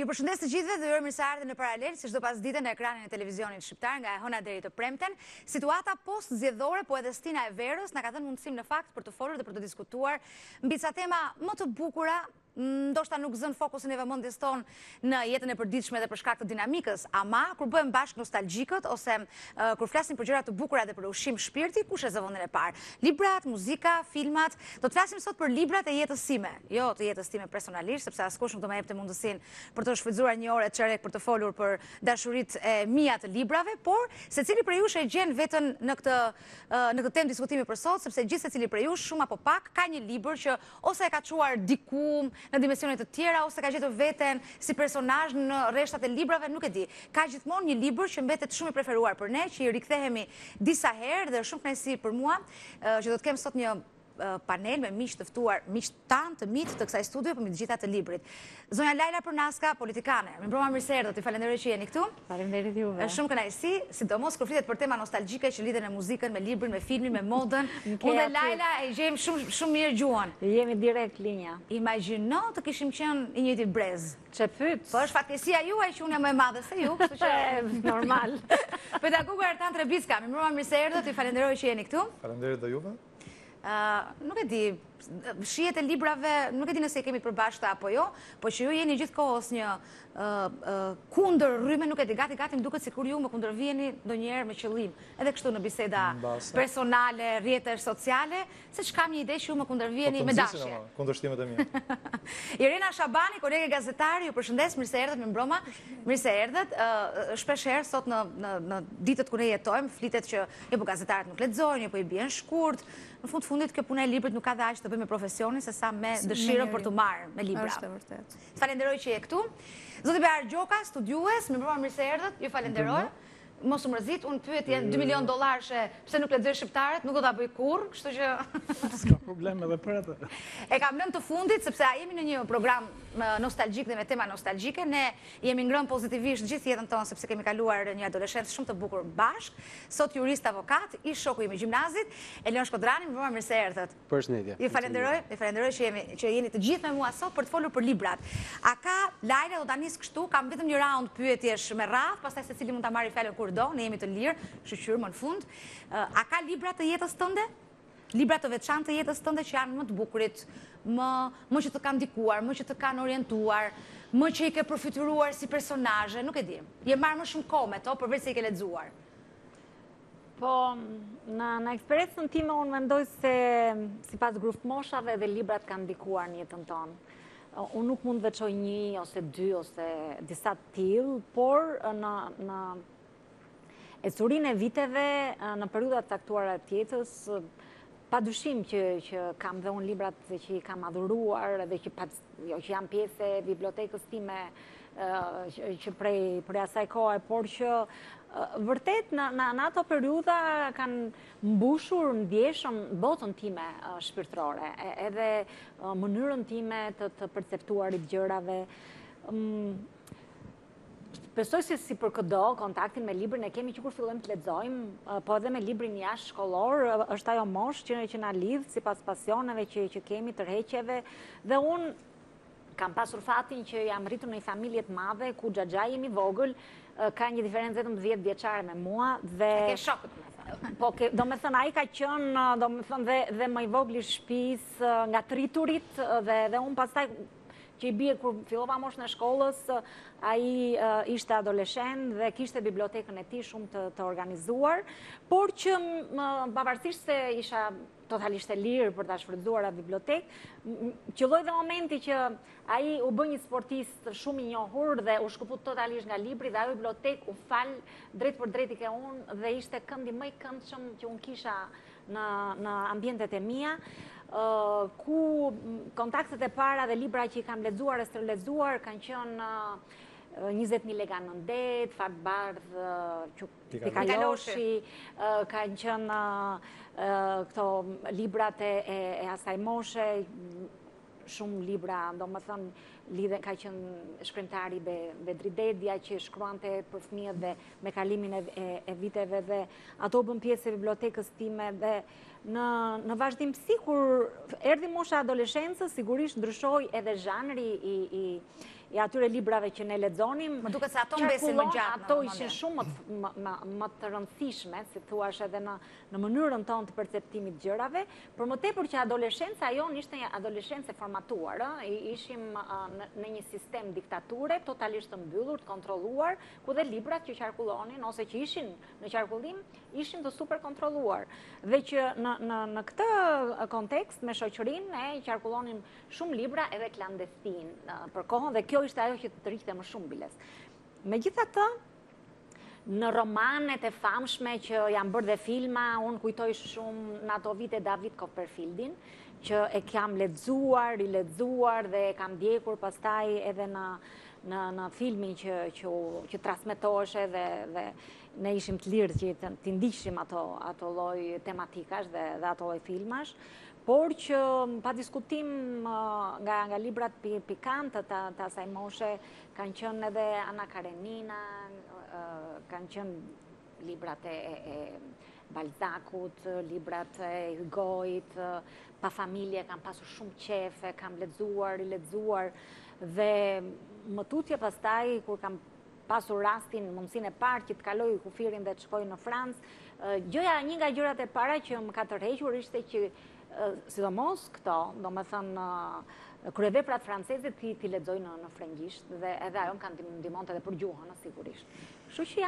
Ju përshëndes të gjithëve dhe ju mirë se ardhën në paralel, si çdo pasdite në ekranin e televizionit shqiptar nga e hëna deri të premten. Situata post-zgjedhore, po edhe Stina e Verës na ka dhënë mundësim në fakt për të folur dhe për të diskutuar mbi ca tema më të bukura, ndoshta nuk zën fokusin e vëmendjes tonë në jetën e përditshme dhe për shkak të dinamikës, ama kur bëhem bashkë nostalgjikët ose kur flasim për gjëra të bukura dhe për ushqim shpirti, kush e zë vendin e parë? Librat, muzika, filmat. Do të flasim sot për librat e jetës time, jo të jetës time personalisht, sepse askush nuk do më jepte mundësinë për të shfrytzuar një orë çerek për të folur për dashuritë e mia të librave, por secili prej jush e gjen veten në këtë temë diskutimi për sot, sepse gjithë secili prej jush shumë apo pak ka një libër që ose e ka çuar diku në dimensione të tjera, ose ka gjetur veten si personazh në rreshtat e librave, nuk e di. Ka gjithmonë një libër që mbetet shumë i preferuar për ne, që i rikthehemi disa herë dhe është shumë kënaqësi për mua që do të kem sot një panel me miq të ftuar, miq tan të mit të kësaj studio për mbi të gjitha të librit. Zonja Lajla Përnaska, politikane. Mirëmbrëma, mirë se erdhët. Ju falenderoj që jeni këtu. Faleminderit juve. Është shumë kënaqësi, sidomos kur flitet për tema nostalgjike që lidhen me muzikën, me librin, me filmin, me modën. Unë dhe Lajla e gjejmë shumë mirë gjuhën. Jemi direkt linja. Imagjino të kishim qenë i njëjti brez. Çe pyet? Po është fatkeqësia juaj që unë jam më e madhe se ju, kështu që normal. Pedagogu Artan Trebicka, mirëmbrëma, mirë se erdhët. Ju falenderoj që jeni këtu. Faleminderit dhe juve. Nuk e di, shihet e librave, nuk e di nëse i kemi përbashkëta apo jo, po që ju jeni gjithkohës një kundër rrymë, nuk e di, gati më duket sikur ju më kundërvijeni ndonjëherë me qëllim, edhe kështu në biseda personale, rrjetesh sociale, se kam një ide që ju më kundërvijeni me dashje. Kundërshtimet e mia. Irena Shabani, kolege gazetari, ju përshëndes, mirë se erdhët, mirëmbrëma, mirë se erdhët. Shpesh herë sot në ditët kur ne jetojmë, flitet që jo po gazetarët nuk lexojnë, jo po i bien shkurt. Në fundit kjo puna e librit nuk ka dhe aq të bëjë me profesionin se sa me dëshirën për të marrë me libra. Është vërtet. Falenderoj që je këtu. Zoti Behar Gjoka, studiues, mirëmbrëma, mirë se erdhët. Ju falenderoj. Mos u mërzit, unë pyet janë 2 milion dollarë pse nuk lexoj shqiptarët, nuk do ta bëj kurrë, kështu që s'ka problem edhe për atë. E kam lënë të fundit sepse jemi në një program nostalgjik dhe me tema nostalgjike. Ne jemi ngrënë pozitivisht gjithë jetën tonë sepse kemi kaluar një adoleshencë shumë të bukur bashk. Sot jurist avokat, ish shoku im i gjimnazit, Elion Shkodrani, më mirë se erdhët. Përshëndetje. Ju falenderoj që jeni të gjithë me mua sot për të folur për librat. A ka Lajla, do ta nis kështu, kam vetëm një raund pyetjesh me radhë, pastaj secili mund ta marrë fjalën kur do, ne jemi të lirë, shoqyrë më në fund. A ka libra të jetës tënde? Libra të veçantë të jetës tënde që janë më të bukurit, më që të kanë ndikuar, më që të kanë orientuar, më që i ke përfituar si personazhe, nuk e di. Je marrë më shumë kohë me to, përveç se i ke lexuar. Po, në eksperiencën time unë mendoj se sipas grupmoshave dhe librat kanë ndikuar në jetën tonë. Unë nuk mund veçoj 1 ose 2 ose disa të tillë, por në historinë e viteve, në periudha të caktuara të jetës, padyshim që kam dhe unë librat që i kam adhuruar dhe që janë pjesë e bibliotekës time që prej asaj kohe, por që vërtet në ato periudha kanë mbushur ndjeshëm botën time shpirtërore, edhe mënyrën time të perceptuarit gjërave. Besoj se si për këdo, kontaktin me librin e kemi që kur fillojmë të lexojmë, po edhe me librin jashtë shkollor, është ajo moshë që na lidh sipas pasioneve që kemi, tërheqjeve, dhe unë kam pasur fatin që jam rritur në një familje të madhe ku xhaxhai im i vogël ka një diferencë vetëm 10 vjeçare me mua dhe Ke shokët me thënë. Po, do me thënë, ai ka qenë, do me thënë, dhe më i vogël i shtëpisë, nga të rriturit, dhe unë pastaj që i bie kur fillova moshën e shkollës, ai ishte adoleshent dhe kishte bibliotekën e tij shumë të organizuar, por që pavarësisht se isha totalisht e lirë për ta shfrytzuar atë bibliotekë, qelloi dhe momenti që ai u bë një sportist shumë i njohur dhe u shkëput totalisht nga libri dhe ajo bibliotekë u fal drejt për drejt i ke unë dhe ishte këndi më i këndshëm që unë kisha në ambientet e mia. Ku kontaktet e para dhe libra që i kam lexuar e stërlexuar kanë qenë 20.000 lega në ndet, Fat Bardh, Pikaloshi, kanë qenë këto librat e asaj moshe, shumë libra, do më thënë, ka qenë shkrimtari Bedri Dedja që shkruante për fëmijët dhe me kalimin e viteve dhe ato bën pjesë e bibliotekës time dhe Në vazhdimsi, kur erdhi mosha adoleshencës, sigurisht ndryshoi edhe zhanri i atyre librave që ne lexonim. Më duket se ato mbesin më gjatë. Ato ishin shumë më të rëndësishme, si thuash edhe në mënyrën tonë të perceptimit gjërave, por më tepër që adoleshenca jon ishte një adoleshencë e formatuar, ishim në një sistem diktature totalisht të mbyllur, të kontrolluar, ku dhe librat që qarkullonin ose që ishin në qarkullim ishin të super kontrolluar. Dhe që në këtë kontekst me shoqërinë ne qarkullonim shumë libra edhe klandestin për kohën dhe kjo ishte ajo që të rriqte më shumë biles. Megjithatë, në romanet e famshme që janë bërë dhe filma, unë kujtoj shumë në ato vite David Copperfieldin, që e kam lexuar, riledzuar dhe e kam ndjekur pastaj edhe në filmin që transmetoheshe dhe ne ishim të lirë që të ndiqshim ato lloj tematikash dhe ato lloj filmash, por që pa diskutim nga librat pikante të asaj moshe kanë qenë edhe Ana Karenina, kanë qenë librat e Balzacut, librat e Hugoit, Pa familje, kam pasur shumë qefe, kam lexuar, riledzuar dhe më tutje pastaj kur kam pasur rastin, mundësinë e parë që të kaloj kufirin dhe të shkoj në Francë, një nga gjërat e para që më ka tërhequr ishte që sidomos këto, do me thënë, kryeveprat franceze ti lexoj në frëngjisht dhe edhe ajo më kanë ndihmonte edhe për gjuhën, sigurisht. Kështu që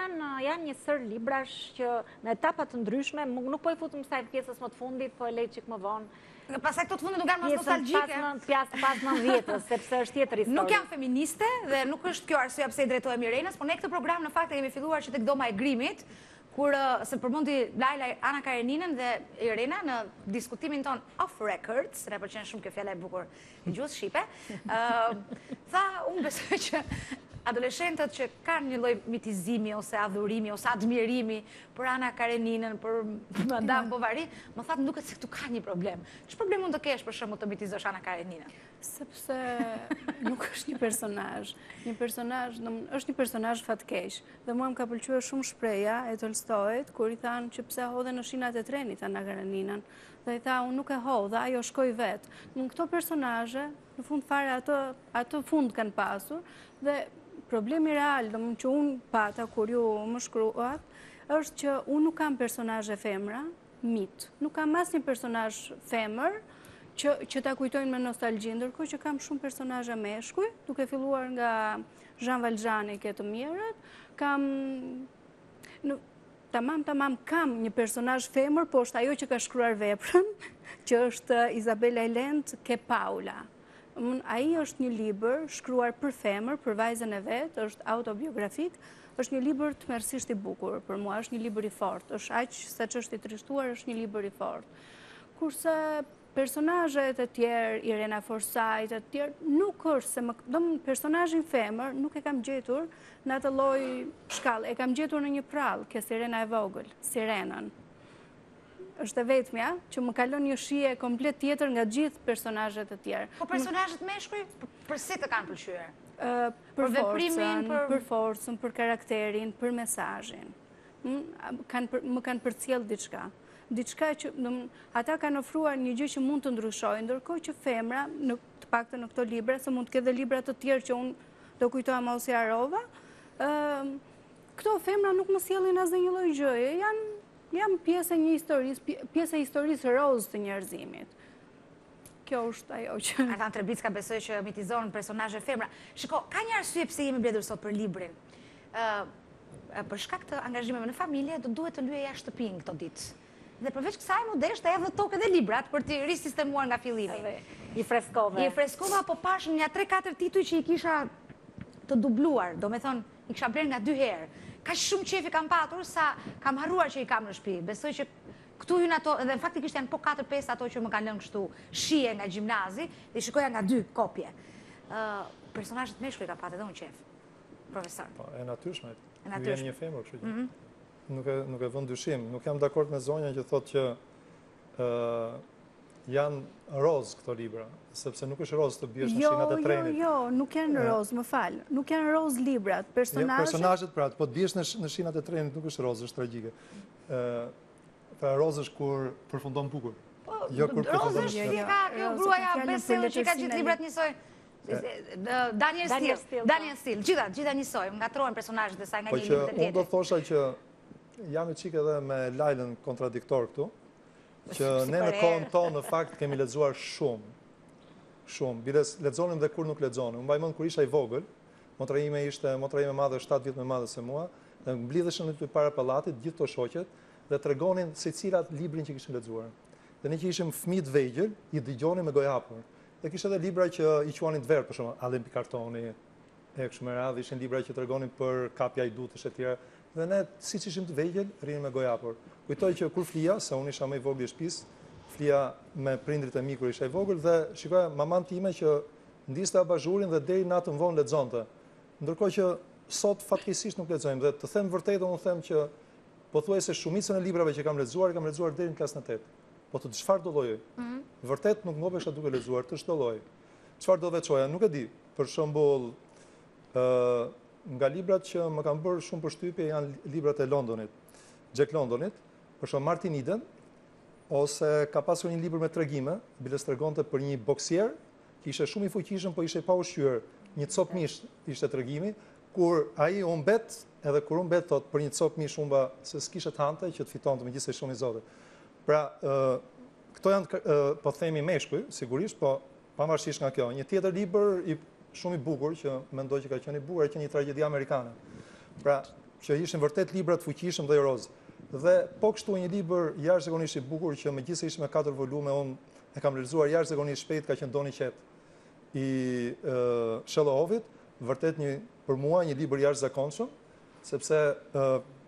janë një sër librash që në etapa të ndryshme, nuk po i futem sa pjesës më të fundit, po e lej çik më vonë. Pastaj këto të fundit nuk janë më nostalgjike. Pjesën pas 90-s, sepse është tjetër histori. Nuk jam feministe dhe nuk është kjo arsyeja pse i drejtohem Irenës, por ne këtë program në fakt e kemi filluar që tek Doma e Grimit, kur se përmendi Laila Ana Kareninën dhe Irena në diskutimin ton off records, ne pëlqen shumë kjo fjala e bukur e gjuhës shqipe, tha unë besoj që adoleshentët që kanë një lloj mitizimi ose adhurimi ose admirimi për Ana Kareninën, për Madame Bovary, më thatë më duket se këtu ka një problem. Ç'është problem mund të kesh për shembull të mitizosh Ana Kareninën? Sepse nuk është një personazh. Është një personazh fatkeq. Dhe mua më ka pëlqyer shumë shpreha e Tolstoit kur i thanë që pse hodhe në shinat e trenit Ana Kareninën. Dhe i tha unë nuk e hodh, dhe ajo shkoi vet. Në këto personazhe, në fund fare ato fund kanë pasur dhe problemi real, që unë pata kur ju më shkruat, është që unë nuk kam personazhe femra, mit. Nuk kam asnjë personazh femër që ta kujtojnë me nostalgji, ndërkohë që kam shumë personazhe meshkuj, duke filluar nga Jean Valjeani ke të mirët, tamam kam një personazh femër, po është ajo që ka shkruar veprën, që është Isabella Allende ke Paula. Ai është një libër shkruar për femër, për vajzën e vet, është autobiografik, është një libër tmerrsisht i bukur për mua, është një libër i fortë, është aq sa ç'është i trishtuar, është një libër i fortë. Kurse personazhet e tjerë, Irena Forsyth e tjerë, nuk është se personazhin femër nuk e kam gjetur në atë lloj shkallë, e kam gjetur në një prallë, ke Sirena e vogël, Sirenën. Është e vetmja që më kalon një shije komplet tjetër nga gjithë personazhet e tjerë. Po personazhet meshkuj përse të kanë pëlqyer? Për forcën, për karakterin, për mesazhin. Më kanë përcjell diçka. Diçka që ata kanë ofruar një gjë që mund të ndryshojë, ndërkohë që femra, të paktën në këto libra, se mund të ketë libra të tjerë që unë do kujtoja Mausiarova, këto femra nuk më sjellin asnjë lloj gjëje, janë pjesë e një historisë, pjesë e historisë rozë të njerëzimit. Kjo është ajo që... Artan Trebicka besoj që mitizon personazhe femra. Shiko, ka një arsye pse jemi mbledhur sot për librin. Për shkak të angazhimeve në familje, do duhet të lyej jashtë shtëpinë këto ditë. Dhe përveç kësaj më desh të edhe tokë dhe librat për të risistemuar nga fillimi. I freskove. I freskova, po pash një 3-4 tituj që i kisha të dubluar, do me thonë, i kisha bler nga 2 herë. Ka shumë qefi kam patur sa kam harruar që i kam në shtëpi. Besoj që këtu hynë ato, dhe në faktikisht janë po 4-5 ato që më kanë lënë kështu shije nga gjimnazi, dhe shikoja nga 2 kopje. Personazhet meshkuj ka patë edhe unë qef, profesor. E natyrshme, E ju jeni një femër, kështu që nuk e vën dyshim. Nuk jam dakord me zonja që thotë që janë roz këto libra, sepse nuk është roz të biesh në shinat e trenit. Jo, nuk janë roz, më falë. Nuk janë roz librat, personazhet. Personazhet pra, po të biesh në shinat e trenit nuk është roz, është tragjike. Pra Rozë është kur përfundon bukur. Jo kur përfundon Rozë është kjo gruaja bestseller që ka gjithë librat njësoj. Daniel Steele, gjitha njësoj, ngatrohen personazhet e saj nga një libër te tjetri. Unë do thosha që jam i çik edhe me Lajlën kontradiktor këtu, që ne në kohën tonë në fakt kemi lexuar shumë. Biles lexonim dhe kur nuk lexonim. Unë mbaj mend kur isha i vogël, motra ime madhe 7 vjet më madhe se mua, dhe mblidheshin aty para pallatit gjithë to shoqet dhe tregonin se cilat librin që kishin lexuar. Dhe ne që ishim fëmijë të vegjël, i dëgjonim me gojë hapur. Dhe kishte edhe libra që i quanin të verdh, për shembull, Allen Pikartoni, e kështu me radhë, ishin libra që tregonin për kapja i dutësh e tjera. Dhe ne, siç ishim të vegjël, rinim me gojë hapur. Kujtoj që kur flija, se unë isha më i vogël i shtëpisë, flija me prindrit e mi kur isha i vogël dhe shikoja maman time që ndiste abazhurin dhe deri natën vonë lexonte. Ndërkohë që sot fatkeqësisht nuk lexojmë dhe të them vërtetën, unë them që pothuajse shumicën e librave që kam lexuar deri në klasën e 8. Po të çfarë do lloji? Vërtet nuk ngopesha duke lexuar të çdo lloj. Çfarë do veçoja? Nuk e di. Për shembull, nga librat që më kanë bërë shumë përshtypje janë librat e Londonit. Jack Londonit, për shembull Martin Eden, ose ka pasur një libër me tregime, biles tregonte për një boksier, që ishte shumë i fuqishëm, po ishte pa ushqyer. Një cop mish ishte tregimi, kur ai u mbet, edhe kur u mbet thot për një cop mish humba se s'kishte të hante që të fitonte megjithëse shumë i zotë. Pra, këto janë, po themi meshkuj, sigurisht, po pavarësisht nga kjo. Një tjetër libër shumë i bukur, që mendoj që ka qenë i bukur, që një tragedi amerikane. Pra, që ishin vërtet libra të fuqishëm dhe i rozë. Dhe po kështu një libër jashtëzakonisht i bukur, që megjithëse ishte me 4 volume, unë e kam lexuar jashtëzakonisht shpejt, ka qenë Doni Qet i Shellohovit, vërtet për mua një libër jashtëzakonshëm, sepse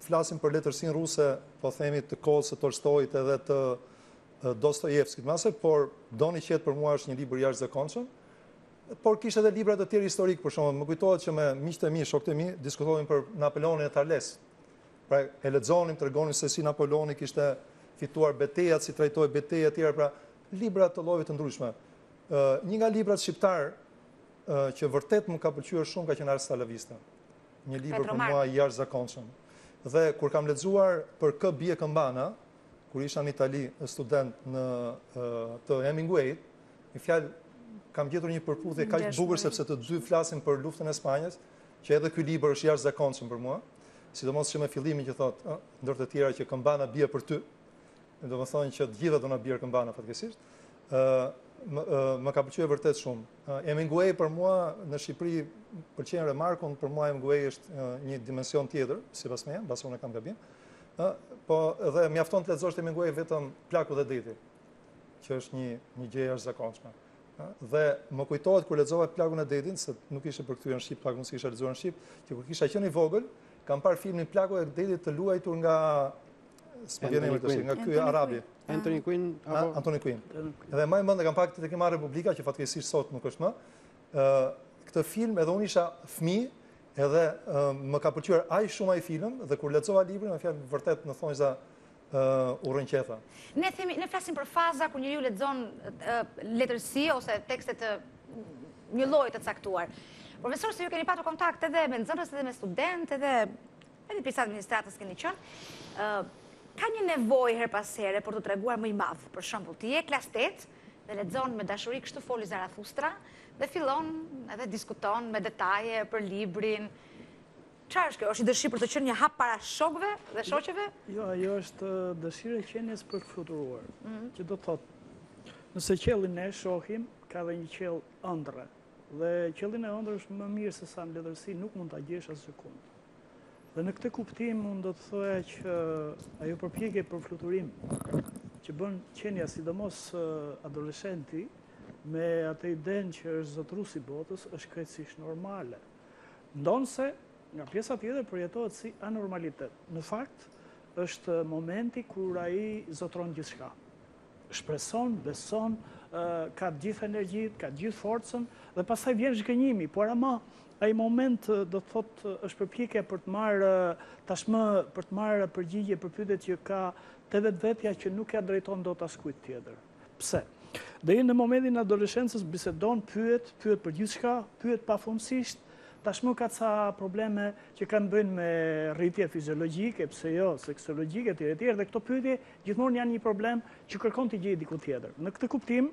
flasim për letërsinë ruse, po themi të kohës së Tolstojit edhe të Dostojevskit mase, por Doni Qet për mua është një libër jashtëzakonshëm. Por kishte edhe libra të tjerë historik, për shembull, më kujtohet që me miqtë e mi, shokët e mi, diskutonin për Napoleonin e Tarles. Pra e lexonim, tregonin se si Napoleoni kishte fituar betejat, si trajtoi betejat e tjera, pra libra të llojeve të ndryshme. Një nga librat shqiptar që vërtet më ka pëlqyer shumë ka qenë Ars Salavista. Një libër për mua i jashtëzakonshëm. Dhe kur kam lexuar për Kë bie këmbana, kur isha në Itali student të Hemingway, në fjalë kam gjetur një përputhje kaq të bukur sepse të dy flasin për luftën e Spanjës, që edhe ky libër është jashtëzakonshëm për mua, sidomos që me fillimin që thotë, ndër të tjera që këmbana bie për ty, domethënë që të gjitha do na bie këmbana fatkeqësisht. Më ka pëlqyer vërtet shumë. Hemingway për mua në Shqipëri pëlqen remarkun, për mua Hemingway është një dimension tjetër, sipas meje, mbas unë kam gabim. Po edhe mjafton të lexosh Hemingway vetëm Plaku dhe deti, që është një gjë e jashtëzakonshme. Dhe më kujtohet kur lexova Plakun e detin, se nuk ishte për kthyer në Shqip, Plaku mos kisha lexuar në Shqip, që kur kisha qenë i vogël, kam parë filmin Plaku e detit të luajtur nga ky Arabi. Anthony Quinn. Anthony Quinn. Dhe më mend e kam pak tek Marë Republika, që fatkeqësisht sot nuk është më. Këtë film edhe unë isha fëmijë, edhe më ka pëlqyer aq shumë ai film, dhe kur lexova librin, më fjalë vërtet në thonjza u rënqetha. Ne flasim për faza kur njeriu lexon letërsi ose tekste të një lloji të caktuar. Profesor, se ju keni patur kontakt edhe me nxënës, edhe me studentë, edhe pjesë administratës keni qenë, ka një nevojë her pas here për të treguar më i madh. Për shembull, ti je klas 8 dhe lexon me dashuri kështu foli Zarathustra dhe fillon edhe diskuton me detaje për librin. Çfarë është kjo? Është dëshirë për të qenë një hap para shokëve dhe shoqeve? Jo, ajo është dëshira e qenies për të fluturuar. Që do të thotë, nëse qellin ne shohim, ka dhe një qell ëndre. Dhe qellin e ëndrës është më mirë se sa në letërsi, nuk mund ta gjesh as sekond. Dhe në këtë kuptim unë do të thoya që ajo përpjekje për fluturim që bën qenia, sidomos adoleshenti, me atë idenë që është zotërues i botës, është krejtësisht normale. Ndonse nga pjesa tjetër përjetohet si anormalitet. Në fakt, është momenti kur ai zotron gjithçka. Shpreson, beson, ka të gjithë energjitë, ka të gjithë forcën, dhe pastaj vjen zhgënjimi, por ama ai moment do të thotë është përpjekje për të marrë tashmë për të marrë përgjigje për pyetjet që ka te vetvetja që nuk ja drejton dot askujt tjetër. Pse? Deri në momentin e adoleshencës bisedon, pyet për gjithçka, pyet pafundësisht, tashmë ka ca probleme që kanë bëjnë me rritje fiziologjike, pse jo, seksologjike, etj. Dhe këto pyetje gjithmonë janë një problem që kërkon të gjejë diku tjetër. Në këtë kuptim,